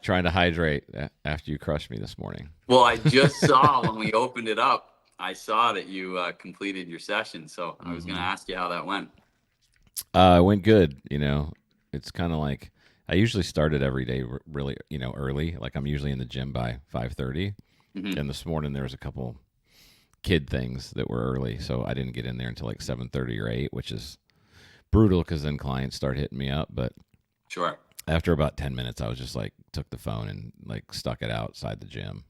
trying to hydrate after you crushed me this morning. Well, I just saw when we opened it up, I saw that you completed your session. So I was going to Mm-hmm. ask you how that went. It went good. It's kind of like I usually start it every day really, early. Like I'm usually in the gym by 5:30. Hmm. And this morning there was a couple kid things that were early, so I didn't get in there until like 7:30 or 8, which is brutal because then clients start hitting me up. But Sure. after about 10 minutes, I was just like, took the phone and like stuck it outside the gym.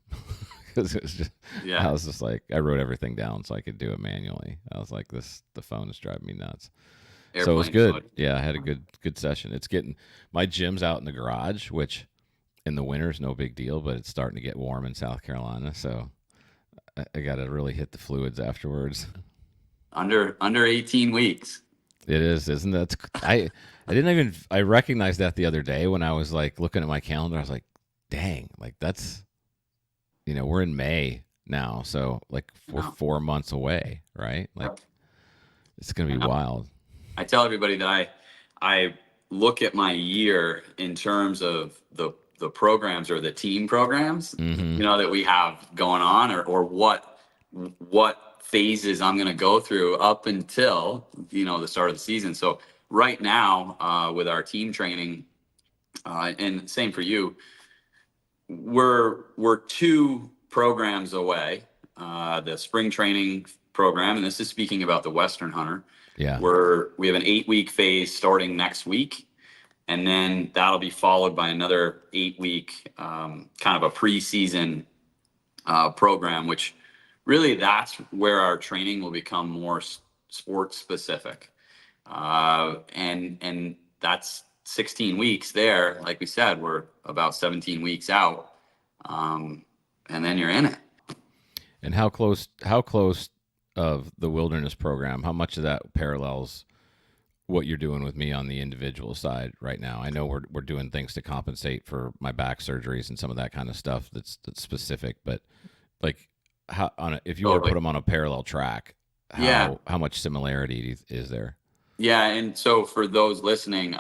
Because it was just, I Yeah. was just like, I wrote everything down so I could do it manually. I was like, the phone is driving me nuts. So it was Airplane good. mode. Yeah, I had a good session. It's getting, my gym's out in the garage, which in the winter is no big deal, but it's starting to get warm in South Carolina. So I got to really hit the fluids afterwards. Under 18 weeks. It is, isn't that? I didn't even I recognized that the other day when I was like looking at my calendar. I was like, dang, like that's we're in May now, so like we're No. 4 months away, right? Like Yep. it's gonna I be know. wild. I tell everybody that I look at my year in terms of the programs or the team programs, Mm-hmm. that we have going on, or what phases I'm going to go through up until the start of the season. So right now, with our team training, and same for you, we're two programs away. The spring training program, and this is speaking about the Western Hunter. Yeah. We have an 8-week phase starting next week, and then that'll be followed by another 8-week kind of a preseason program, which really that's where our training will become more sports specific, and that's 16 weeks there. Like we said, we're about 17 weeks out, and then you're in it. And how close of the wilderness program? How much of that parallels what you're doing with me on the individual side right now? I know we're doing things to compensate for my back surgeries and some of that kind of stuff that's specific, but like if you were to put Totally. them on a parallel track, Yeah. how much similarity is there? Yeah, and so for those listening,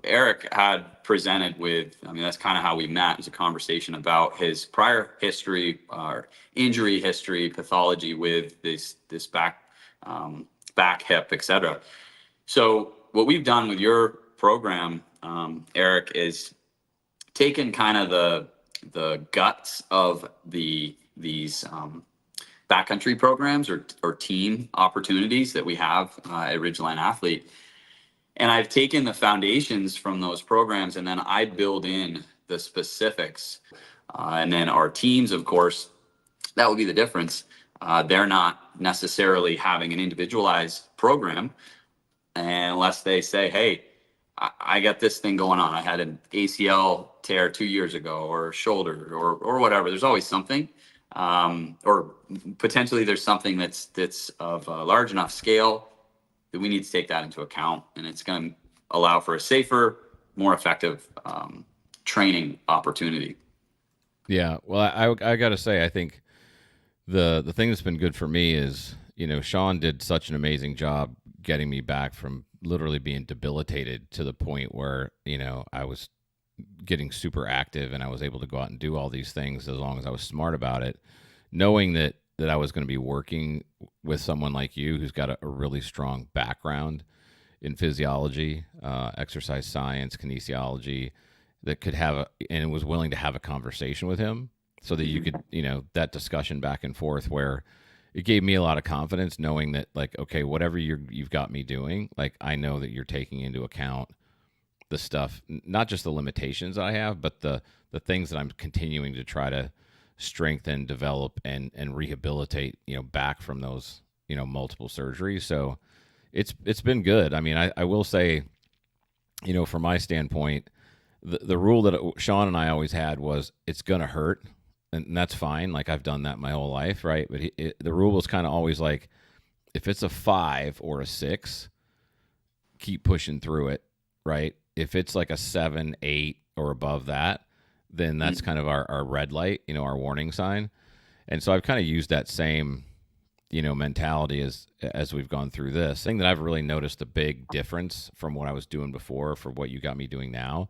Eric had presented with, I mean, that's kind of how we met. It was a conversation about his prior history, injury history, pathology with this back, hip, etc. So what we've done with your program, Eric, is taken kind of the guts of these backcountry programs or team opportunities that we have at Ridgeline Athlete. And I've taken the foundations from those programs and then I build in the specifics. And then our teams, of course, that would be the difference. They're not necessarily having an individualized program unless they say, hey, I got this thing going on. I had an ACL tear 2 years ago, or shoulder, or whatever. There's always something, or potentially there's something that's of a large enough scale that we need to take that into account, and it's going to allow for a safer, more effective training opportunity. Yeah. Well, I got to say, I think the thing that's been good for me is Sean did such an amazing job getting me back from literally being debilitated to the point where I was getting super active and I was able to go out and do all these things as long as I was smart about it, knowing that I was going to be working with someone like you who's got a really strong background in physiology, exercise science, kinesiology, that could and was willing to have a conversation with him so that you Mhm. could, that discussion back and forth where it gave me a lot of confidence knowing that like, okay, whatever you've got me doing, like I know that you're taking into account the stuff, not just the limitations that I have, but the things that I'm continuing to try to strengthen, develop, and rehabilitate, back from those, multiple surgeries. So it's been good. I mean, I will say, from my standpoint, the rule that Sean and I always had was it's gonna hurt, and that's fine. Like I've done that my whole life, right? But the rule was kind of always like, if it's a 5 or a 6, keep pushing through it, right? If it's like a 7, 8, or above that, then that's kind of our red light, our warning sign. And so I've kind of used that same, mentality as we've gone through this. Thing that I've really noticed a big difference from what I was doing before for what you got me doing now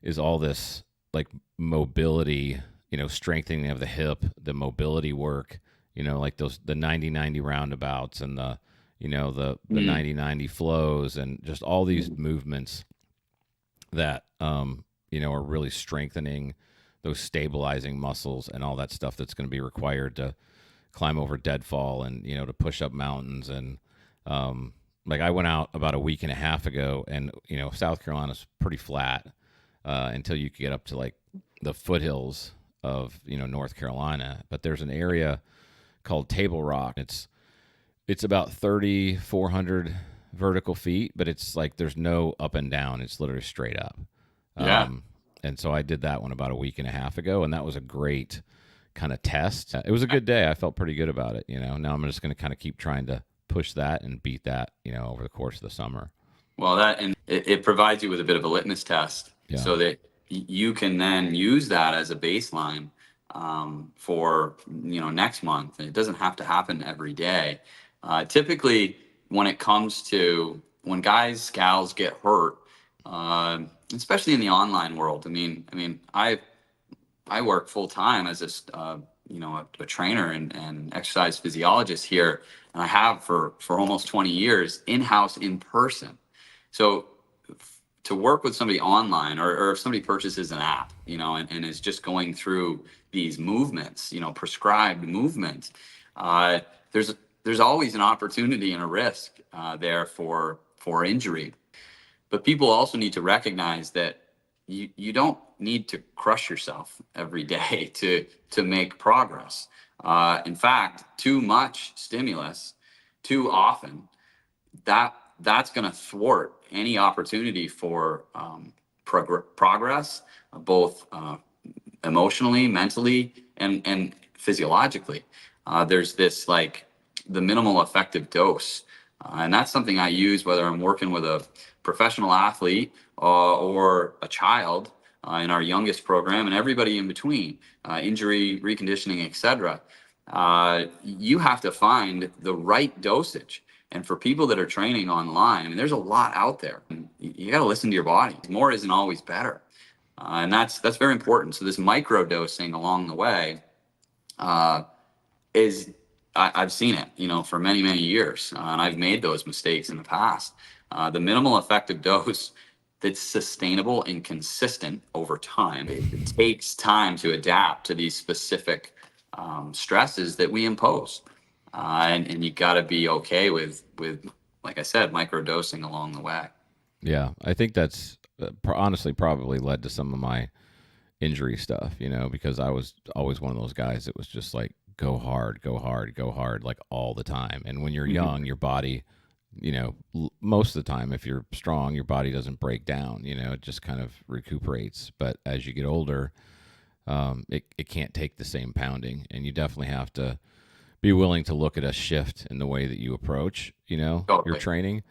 is all this like mobility, strengthening of the hip, the mobility work, like those the 90-90 roundabouts and the Mm. 90-90 flows and just all these movements that are really strengthening those stabilizing muscles and all that stuff that's going to be required to climb over deadfall and to push up mountains. And like I went out about a week and a half ago, and South Carolina's pretty flat until you get up to like the foothills of North Carolina. But there's an area called Table Rock. It's about 3,400 vertical feet, but it's like there's no up and down. It's literally straight up. Yeah. And so I did that one about a week and a half ago, and that was a great kind of test. It was a good day. I felt pretty good about it. Now I'm just going to kind of keep trying to push that and beat that, over the course of the summer. Well, that and it provides you with a bit of a litmus test, Yeah. so that you can then use that as a baseline for next month. And it doesn't have to happen every day. Typically, when it comes to when guys, gals get hurt, especially in the online world. I work full time as a trainer and exercise physiologist here, and I have for almost 20 years in house in person. So to work with somebody online, or if somebody purchases an app, and is just going through these movements, prescribed movements, uh, there's there's always an opportunity and a risk there for injury. But people also need to recognize that you don't need to crush yourself every day to make progress. In fact, too much stimulus, too often, that's going to thwart any opportunity for progress, both emotionally, mentally, and physiologically. There's this like the minimal effective dose, and that's something I use whether I'm working with a professional athlete or a child in our youngest program, and everybody in between, injury, reconditioning, etc. You have to find the right dosage. And for people that are training online, I mean, there's a lot out there. You got to listen to your body. More isn't always better, and that's very important. So this micro dosing along the way is I've seen it, for many years, and I've made those mistakes in the past. The minimal effective dose that's sustainable and consistent over time. It takes time to adapt to these specific stresses that we impose, and you got to be okay with like I said, micro dosing along the way. Yeah. I think that's honestly probably led to some of my injury stuff, because I was always one of those guys that was just like, go hard, go hard, go hard, like all the time. And when you're Mhm. young, your body, most of the time, if you're strong, your body doesn't break down, it just kind of recuperates. But as you get older, it can't take the same pounding. And you definitely have to be willing to look at a shift in the way that you approach, your Totally. training.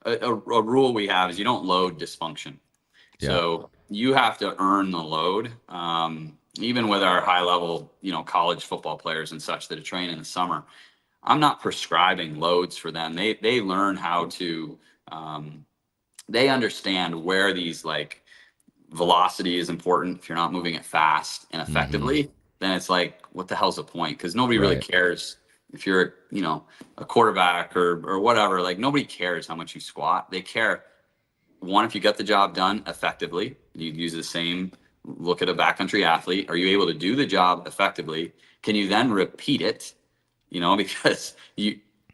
A rule we have is you don't load dysfunction. Yeah. So you have to earn the load. Even with our high level, college football players and such that are trained in the summer, I'm not prescribing loads for them. They learn how to. They understand where these like velocity is important. If you're not moving it fast and Mm-hmm. effectively, then it's like, what the hell's the point? Because nobody really Right. cares if you're, a quarterback or whatever. Like nobody cares how much you squat. They care one, if you get the job done effectively. You use the same look at a backcountry athlete. Are you able to do the job effectively? Can you then repeat it? Because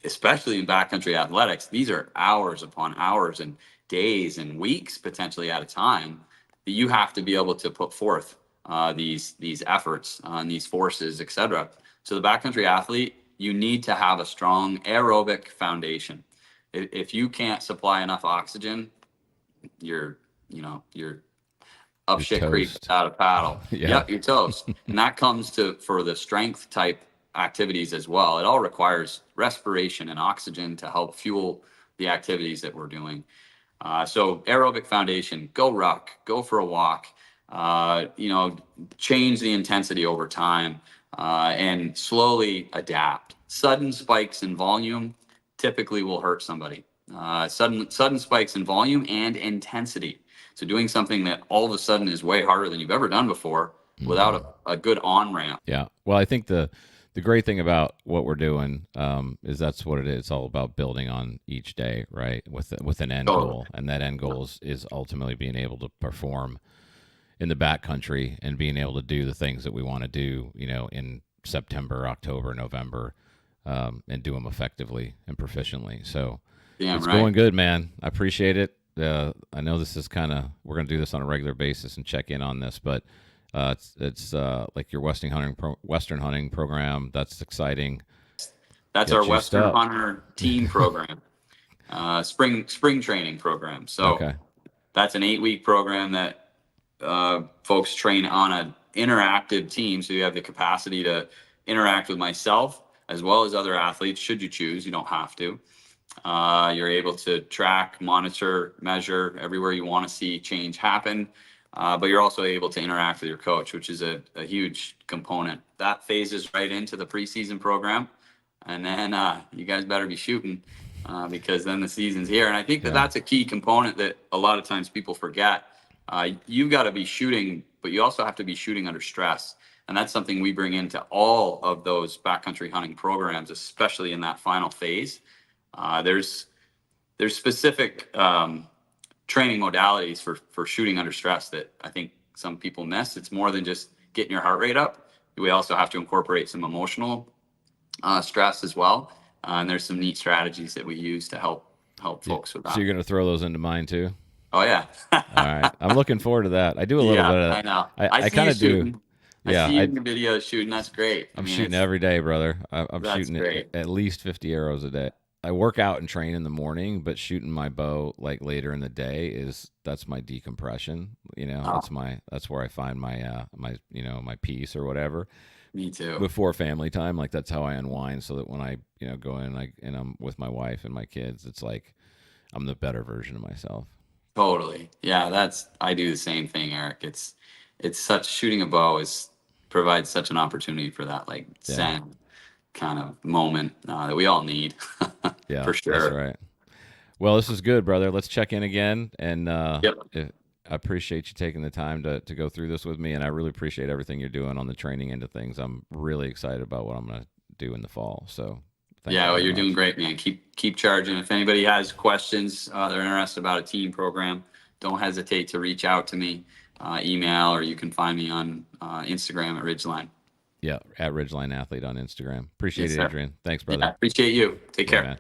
especially in backcountry athletics, these are hours upon hours and days and weeks potentially at a time that you have to be able to put forth these efforts and these forces, etc. So the backcountry athlete, you need to have a strong aerobic foundation. If you can't supply enough oxygen, you're up You're shit creek toast. without a paddle. Yeah. Yep, you're toast. And that comes to for the strength type activities as well. It all requires respiration and oxygen to help fuel the activities that we're doing. So aerobic foundation, go ruck, go for a walk, uh, you know, change the intensity over time, and slowly adapt. Sudden spikes in volume typically will hurt somebody. Sudden spikes in volume and intensity. So doing something that all of a sudden is way harder than you've ever done before without a good on ramp. Yeah. Well, I think the great thing about what we're doing is that's what it is. It's all about building on each day, right? With an end goal, and that end goal is ultimately being able to perform in the backcountry and being able to do the things that we want to do, in September, October, November, and do them effectively and proficiently. So it's going good, man. I appreciate it. I know this is we're going to do this on a regular basis and check in on this, but it's like your Western hunting program. That's exciting. That's our Western Hunter team program, spring training program. So that's an 8-week program that folks train on an interactive team. So you have the capacity to interact with myself as well as other athletes. Should you choose, you don't have to. You're able to track, monitor, measure everywhere you want to see change happen. But you're also able to interact with your coach, which is a huge component. That phases right into the preseason program. And then you guys better be shooting because then the season's here. And I think that's a key component that a lot of times people forget. You've got to be shooting, but you also have to be shooting under stress. And that's something we bring into all of those backcountry hunting programs, especially in that final phase. There's specific training modalities for shooting under stress that I think some people miss. It's more than just getting your heart rate up. We also have to incorporate some emotional stress as well. And there's some neat strategies that we use to help folks with that. So you're going to throw those into mine too? Oh yeah. All right. I'm looking forward to that. I do a little bit of that. I know. I kind of do. I see you in the video shooting. That's great. I'm shooting every day, brother. I'm shooting at least 50 arrows a day. I work out and train in the morning, but shooting my bow like later in the day that's my decompression. That's where I find my my peace or whatever. Me too. Before family time, like that's how I unwind. So that when I go in and I'm with my wife and my kids, it's like I'm the better version of myself. Totally. Yeah, I do the same thing, Eric. It's shooting a bow provides such an opportunity for that zen kind of moment that we all need. Yeah, for sure. That's right. Well, this is good, brother. Let's check in again. And I appreciate you taking the time to go through this with me. And I really appreciate everything you're doing on the training end of things. I'm really excited about what I'm going to do in the fall. So you're doing great, man. Keep charging. If anybody has questions, they're interested about a team program, don't hesitate to reach out to me, email, or you can find me on Instagram at Ridgeline. Yeah, at Ridgeline Athlete on Instagram. Appreciate it, Adrian. Thanks, brother. Yeah, appreciate you. Take care. Man.